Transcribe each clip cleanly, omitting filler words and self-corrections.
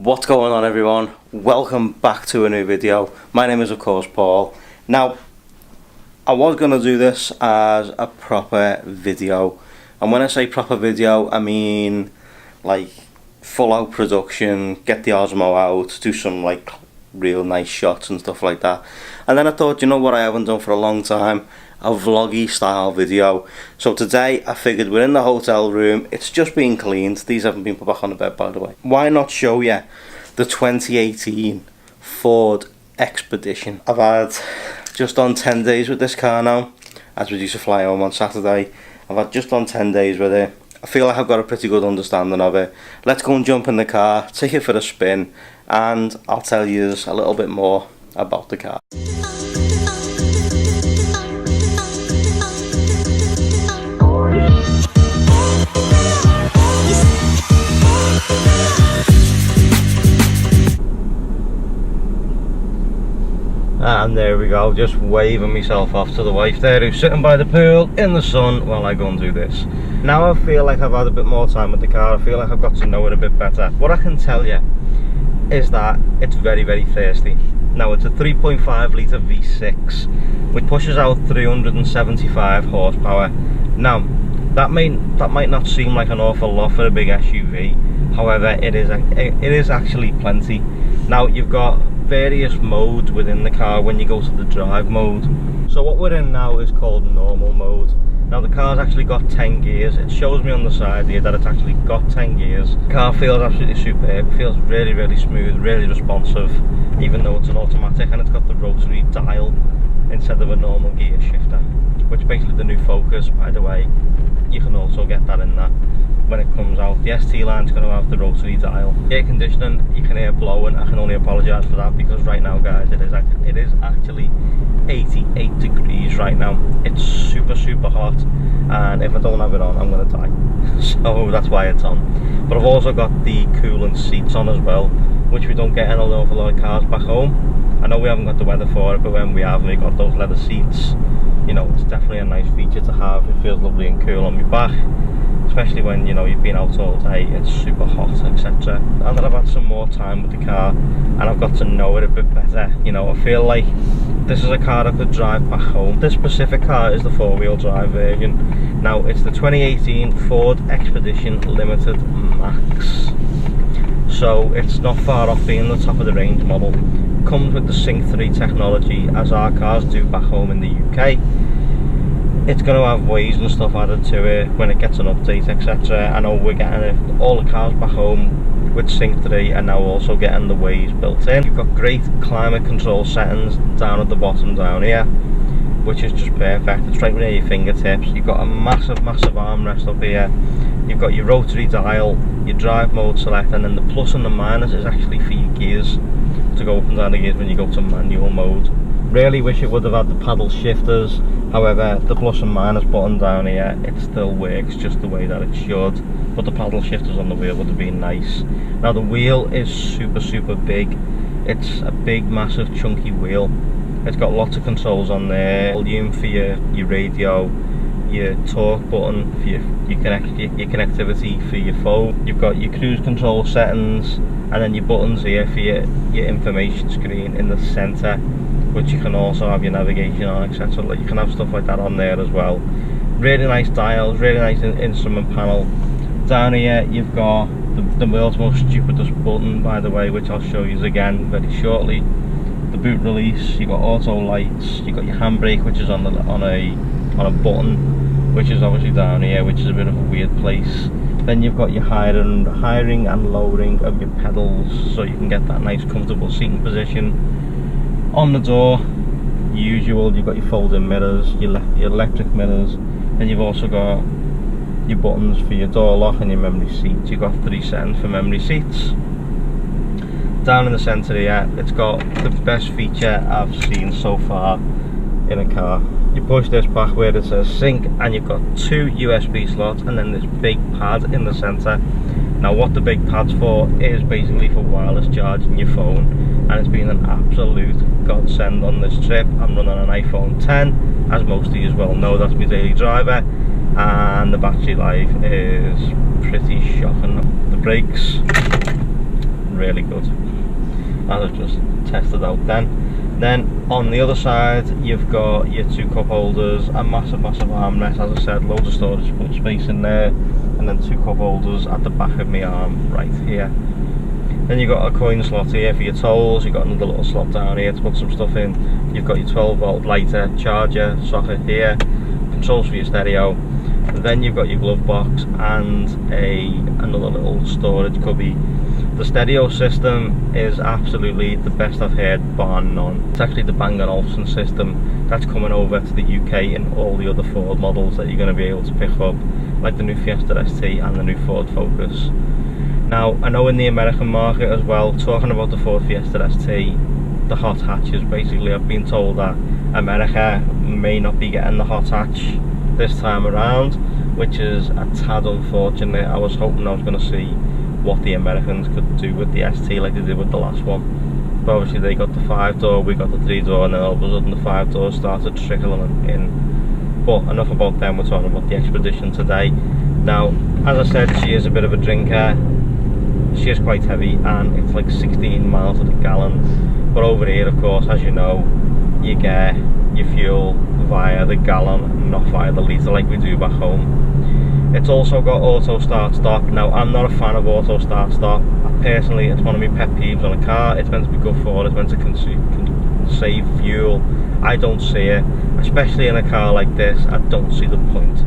What's going on, everyone? Welcome back to a new video. My name is of course Paul. Now, I was going to do this as a proper video, and when I say proper video I mean like full out production, get the Osmo out, do some like real nice shots and stuff like that. And then I thought, you know what I haven't done for a long time? A vloggy style video. So today I figured we're in the hotel room, it's just been cleaned, these haven't been put back on the bed by the way. Why not show you the 2018 Ford Expedition? I've had just on 10 days with this car now, as we used to fly home on Saturday. I've had just on 10 days with it. I feel like I've got a pretty good understanding of it. Let's go and jump in the car, take it for a spin, and I'll tell you a little bit more about the car. And there we go, just waving myself off to the wife there, who's sitting by the pool in the sun while I go and do this. Now I feel like I've had a bit more time with the car, I feel like I've got to know it a bit better. What I can tell you is that it's very, very thirsty. Now it's a 3.5 litre V6, which pushes out 375 horsepower. Now, that might not seem like an awful lot for a big SUV, however, it is actually plenty. Now you've got various modes within the car when you go to the drive mode. So what we're in now is called normal mode. Now the car's actually got 10 gears. It shows me on the side here that it's actually got 10 gears. The car feels absolutely superb. It feels really, really smooth, really responsive, even though it's an automatic, and it's got the rotary dial instead of a normal gear shifter, which basically the new Focus, by the way, you can also get that in that when it comes out. The ST line's going to have the rotary dial. Air conditioning, you can hear blowing. I can only apologise for that because right now, guys, it is actually 88 degrees right now. It's super, super hot, and if I don't have it on, I'm going to die. So that's why it's on. But I've also got the cooling seats on as well, which we don't get in an awful lot of cars back home. I know we haven't got the weather for it, but when we have, we got those leather seats. You know, it's definitely a nice feature to have. It feels lovely and cool on my back, especially when, you know, you've been out all day, it's super hot, etc. And then I've had some more time with the car and I've got to know it a bit better. You know, I feel like this is a car I could drive back home. This specific car is the four-wheel drive version. Now it's the 2018 Ford Expedition Limited Max, so it's not far off being the top of the range model. Comes with the Sync 3 technology, as our cars do back home in the UK. It's going to have Waze and stuff added to it when it gets an update, etc. I know we're getting it, all the cars back home with Sync 3 and now also getting the Waze built in. You've got great climate control settings down at the bottom down here, which is just perfect. It's right near your fingertips. You've got a massive, massive armrest up here. You've got your rotary dial, your drive mode select, and then the plus and the minus is actually for your gears, to go up and down the gears when you go to manual mode. Really wish it would have had the paddle shifters, however the plus and minus button down here, it still works just the way that it should, but the paddle shifters on the wheel would have been nice. Now the wheel is super, super big. It's a big, massive, chunky wheel. It's got lots of controls on there, volume for your radio, your talk button for your connectivity for your phone. You've got your cruise control settings, and then your buttons here for your information screen in the centre, which you can also have your navigation on, etc. Like, you can have stuff like that on there as well. Really nice dials, really nice instrument panel. Down here you've got the world's most stupidest button, by the way, which I'll show you again very shortly. The boot release, you've got auto lights, you've got your handbrake, which is on a button, which is obviously down here, which is a bit of a weird place. Then you've got your hiring and lowering of your pedals, so you can get that nice comfortable seating position. On the door, usual, you've got your folding mirrors, your electric mirrors, and you've also got your buttons for your door lock and your memory seats. You've got 3 settings for memory seats. Down in the centre here, it's got the best feature I've seen so far in a car. You push this back where it says sync, and you've got 2 USB slots and then this big pad in the centre. Now what the big pad's for is basically for wireless charging your phone, and it's been an absolute godsend on this trip. I'm running an iPhone 10, as most of you well know, that's my daily driver, and the battery life is pretty shocking. The brakes, really good, as I've just tested out then on the other side you've got your 2 cup holders, a massive armrest, as I said, loads of storage space in there, and then 2 cup holders at the back of my arm right here. Then you've got a coin slot here for your tolls, you've got another little slot down here to put some stuff in, you've got your 12 volt lighter, charger, socket here, controls for your stereo, then you've got your glove box and another little storage cubby. The stereo system is absolutely the best I've heard, bar none. It's actually the Bang & Olufsen system that's coming over to the UK in all the other Ford models that you're going to be able to pick up, like the new Fiesta ST and the new Ford Focus. Now, I know in the American market as well, talking about the Ford Fiesta ST, the hot hatches, basically I've been told that America may not be getting the hot hatch this time around, which is a tad unfortunate. I was hoping I was going to see what the Americans could do with the ST like they did with the last one, but obviously they got the 5-door, we got the 3-door, and then all of a sudden the 5-door started trickling in. But enough about them, we're talking about the Expedition today. Now, as I said, she is a bit of a drinker, she is quite heavy, and it's like 16 miles to the gallon, but over here, of course, as you know, you get your fuel via the gallon, not via the litre like we do back home. It's also got auto start stop. Now, I'm not a fan of auto start stop. Personally, it's one of my pet peeves on a car. It's meant to be good for, it's meant to save fuel. I don't see it, especially in a car like this. I don't see the point.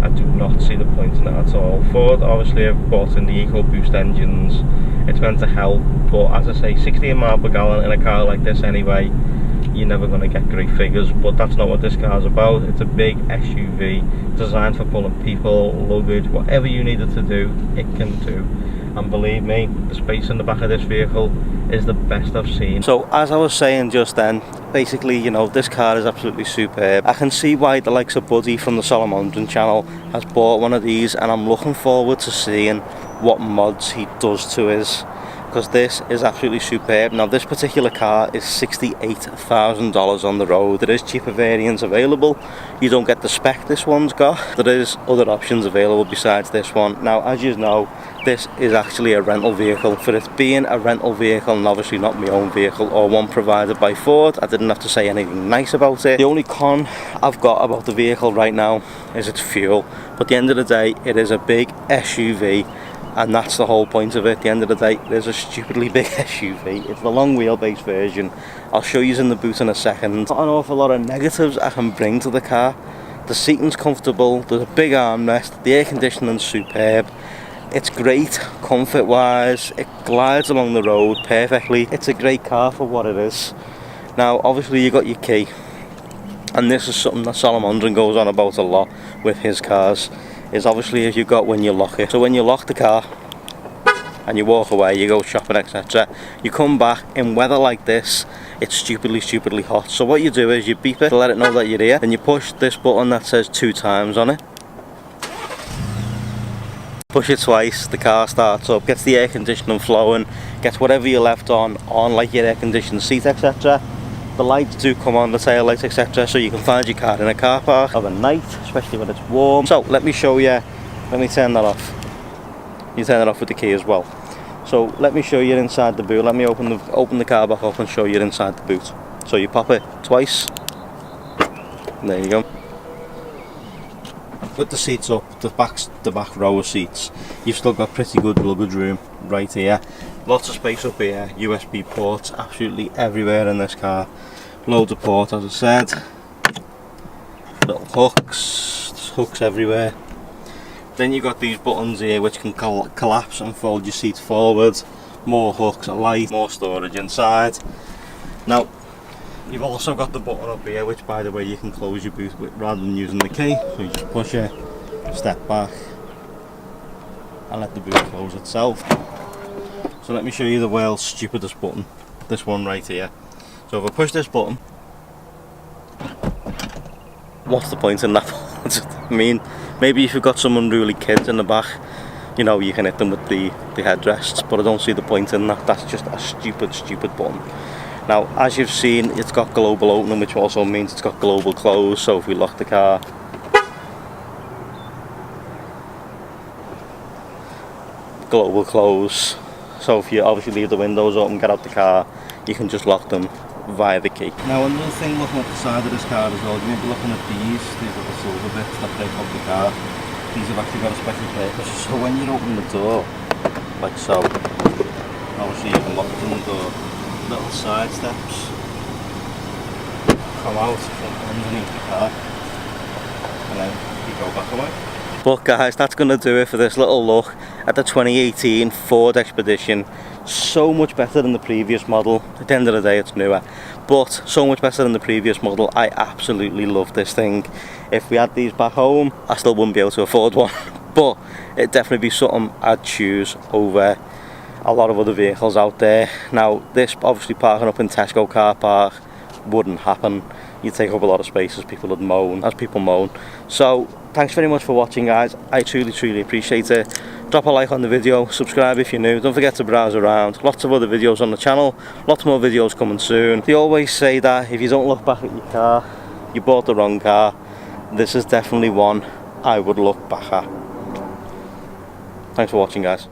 I do not see the point in it at all. Ford obviously have bought in the EcoBoost engines. It's meant to help, but as I say, 16 miles per gallon in a car like this anyway, you're never going to get great figures. But that's not what this car's about. It's a big SUV designed for pulling people, luggage, whatever you need it to do, it can do. And believe me, the space in the back of this vehicle is the best I've seen. So as I was saying just then, basically, you know, this car is absolutely superb. I can see why the likes of Buddy from the Solomondran channel has bought one of these, and I'm looking forward to seeing what mods he does to his, because this is absolutely superb. Now, this particular car is $68,000 on the road. There is cheaper variants available. You don't get the spec this one's got. There is other options available besides this one. Now, as you know, this is actually a rental vehicle. For it being a rental vehicle, and obviously not my own vehicle or one provided by Ford, I didn't have to say anything nice about it. The only con I've got about the vehicle right now is its fuel. But at the end of the day, it is a big SUV. And that's the whole point of it. At the end of the day, there's a stupidly big SUV. It's the long wheelbase version. I'll show you in the boot in a second. Not an awful lot of negatives I can bring to the car. The seating's comfortable, there's a big armrest, the air conditioning's superb. It's great comfort wise, it glides along the road perfectly. It's a great car for what it is. Now obviously you got your key, and this is something that Solomondran goes on about a lot with his cars, is obviously if you've got when you lock it. So when you lock the car and you walk away, you go shopping, etc., you come back in weather like this, it's stupidly hot. So what you do is you beep it to let it know that you're here, then you push this button that says 2 times on it. Push it twice, the car starts up, gets the air conditioning flowing, gets whatever you left on, like your air conditioned seat, etc. The lights do come on, the tail lights, etc., so you can find your car in a car park of a night, especially when it's warm. So let me show you, let me turn that off. You turn it off with the key as well. So let me show you inside the boot. Let me open the car back up and show you inside the boot. So you pop it twice, and there you go. With the seats up, the back row of seats, you've still got pretty good luggage room right here. Lots of space up here, USB ports absolutely everywhere in this car. Loads of ports, as I said. Little hooks, there's hooks everywhere. Then you've got these buttons here which can collapse and fold your seats forward. More hooks, a light, more storage inside. Now, you've also got the button up here, which by the way you can close your boot with rather than using the key. So you just push it, step back, and let the boot close itself. So let me show you the world's stupidest button, this one right here. So if I push this button, what's the point in that button? I mean, maybe if you've got some unruly kids in the back, you know, you can hit them with the headrests, but I don't see the point in that. That's just a stupid button. Now, as you've seen, it's got global opening, which also means it's got global close. So if we lock the car, global close, so if you obviously leave the windows open, get out the car, you can just lock them via the key. Now another thing looking at the side of this car as well, you may be looking at these little silver bits that break up the car. These have actually got a special purpose, so when you open the door, like so, obviously you can lock them in the door. Little side steps come out from underneath the car, and then you go back away. But guys, that's going to do it for this little look at the 2018 Ford Expedition. So much better than the previous model. At the end of the day, it's newer, but so much better than the previous model. I absolutely love this thing. If we had these back home, I still wouldn't be able to afford one, but it'd definitely be something I'd choose over a lot of other vehicles out there. Now, this obviously parking up in Tesco car park wouldn't happen. You'd take up a lot of space, as people moan. So thanks very much for watching, guys. I truly appreciate it. Drop a like on the video, subscribe if you're new, don't forget to browse around. Lots of other videos on the channel, lots more videos coming soon. They always say that if you don't look back at your car, you bought the wrong car. This is definitely one I would look back at. Thanks for watching, guys.